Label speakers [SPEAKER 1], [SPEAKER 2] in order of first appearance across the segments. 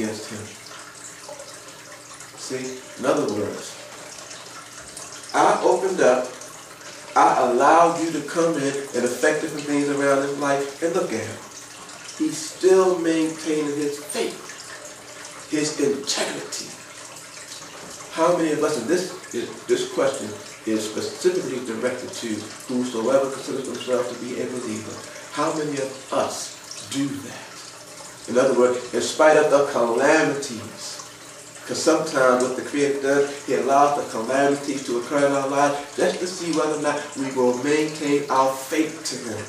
[SPEAKER 1] against him. See? In other words, I opened up, I allowed you to come in and affect different things around his life, and look at him. He's still maintaining his faith, his integrity. How many of us, and this question is specifically directed to whosoever considers themselves to be a believer. How many of us do that? In other words, in spite of the calamities, because sometimes what the Creator does, He allows the calamities to occur in our lives just to see whether or not we will maintain our faith to Him.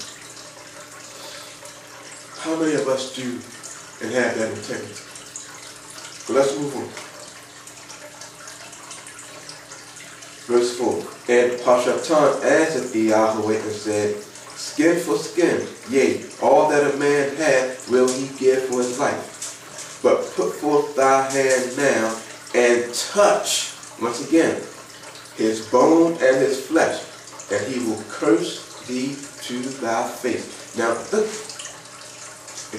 [SPEAKER 1] How many of us do and have that integrity? So let's move on. Verse 4. And Pashatan answered Yahweh and said, skin for skin, yea, all that a man hath will he give for his life. But put forth thy hand now and touch, once again, his bone and his flesh, and he will curse thee to thy face. Now, look,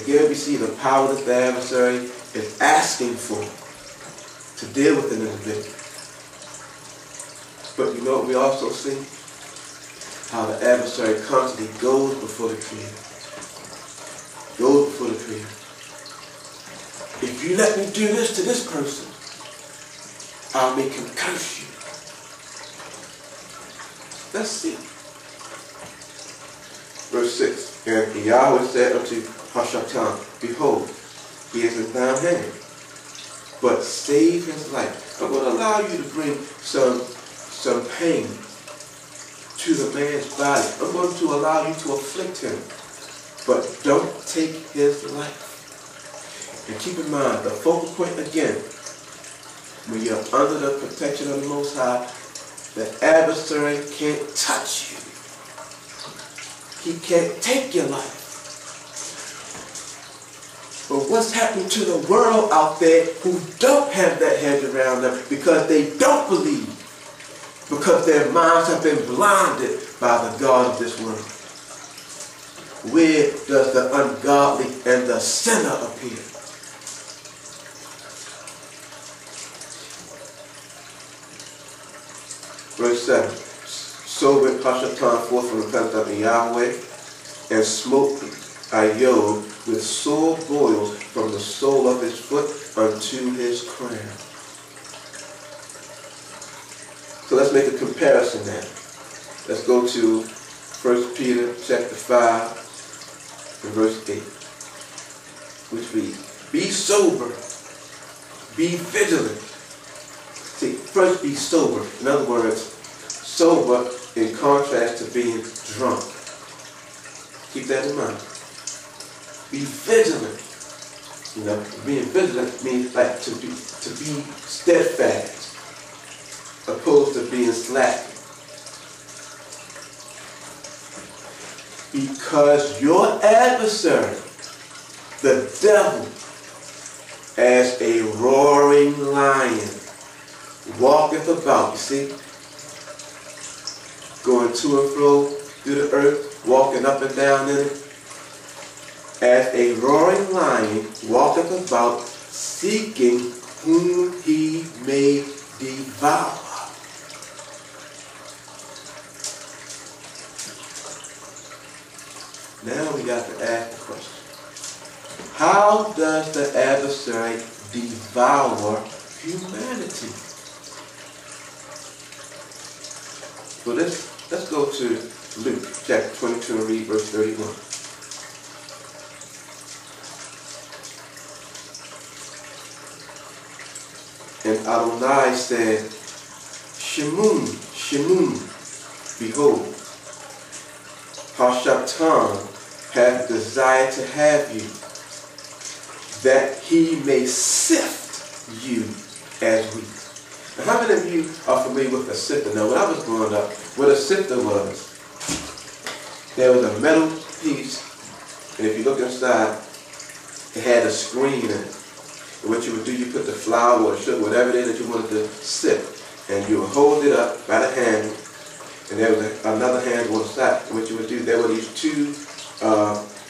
[SPEAKER 1] again we see the power that the adversary is asking for to deal with an individual. But you know what we also see? How the adversary constantly goes before the Creator. Goes before the Creator. If you let me do this to this person, I'll make him curse you. Let's see. Verse 6. And Yahweh said unto Pashatan, behold, he is in thine hand, but save his life. I'm going to allow you to bring some pain to the man's body. I'm going to allow you to afflict him, but don't take his life. And keep in mind, the focal point again, when you're under the protection of the Most High, the adversary can't touch you. He can't take your life. But what's happening to the world out there who don't have that hedge around them because they don't believe? Because their minds have been blinded by the God of this world. Where does the ungodly and the sinner appear? Verse 7. So went Pashatan forth from the presence of Yahweh, and smote Iyov with sore boils from the sole of his foot unto his crown. So let's make a comparison now. Let's go to 1 Peter chapter 5 and verse 8. Which reads, be sober, be vigilant. See, first be sober. In other words, sober in contrast to being drunk. Keep that in mind. Be vigilant. You know, being vigilant means like to be steadfast, opposed to being slack. Because your adversary, the devil, as a roaring lion, walketh about, you see, going to and fro through the earth, walking up and down in it, as a roaring lion walketh about, seeking whom he may devour. Now we got to ask the question. How does the adversary devour humanity? So let's go to Luke chapter 22 and read verse 31. And Adonai said, Shemun, Shemun, behold, Pashatan hath desired to have you, that he may sift you as wheat. Now, how many of you are familiar with a sifter? Now, when I was growing up, what a sifter was, there was a metal piece, and if you look inside, it had a screen in it. And what you would do, you put the flour or the sugar, whatever it is that you wanted to sift, and you would hold it up by the handle, and there was another handle on the side. And what you would do, there were these two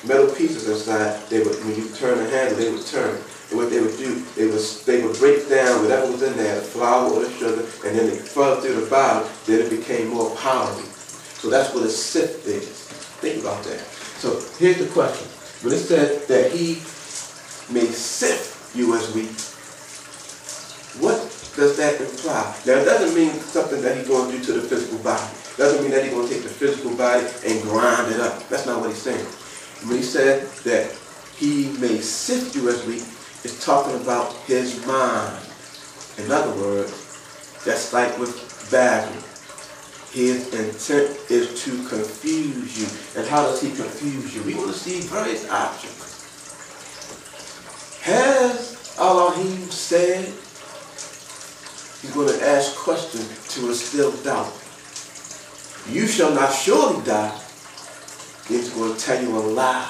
[SPEAKER 1] metal pieces inside. They would, when you turn the handle, they would turn. And what they would do, they would break down whatever was in there, the flour or the sugar, and then they further through the bottom, then it became more powdery. So that's what a sift is. Think about that. So here's the question. When it says that he may sift you as wheat, what does that imply? Now it doesn't mean something that he's going to do to the physical body. It doesn't mean that he's going to take the physical body and grind it up. That's not what he's saying. When he said that he may sift you as wheat, it's talking about his mind. In other words, that's like with Babel. His intent is to confuse you. And how does he confuse you? We want to see various options. Has Elohim said? He's going to ask questions to instill doubt. You shall not surely die. He's going to tell you a lie.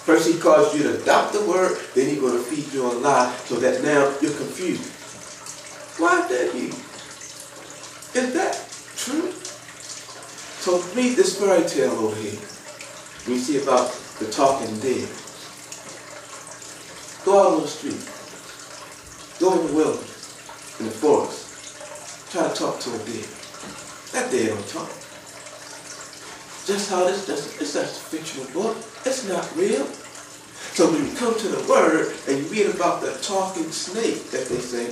[SPEAKER 1] First he caused you to doubt the word, then he's going to feed you a lie so that now you're confused. Why did he? Is that true? So read this fairy tale over here. We see about the talking dead. Go out on the street. Go in the wilderness, in the forest. Try to talk to a dead. That dead don't talk. Just how it's just a fictional book. It's not real. So when you come to the word and you read about the talking snake, that they say,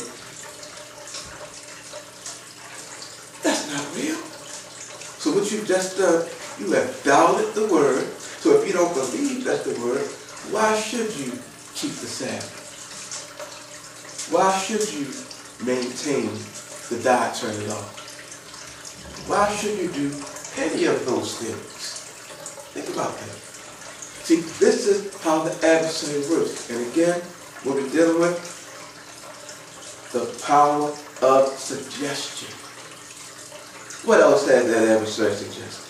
[SPEAKER 1] that's not real. So what you've just done, you have doubted the word. So if you don't believe that's the word, why should you keep the Sabbath? Why should you maintain the dietary law? Why should you do any of those things? Think about that. See, this is how the adversary works. And again, what we're dealing with, the power of suggestion. What else has that adversary suggested?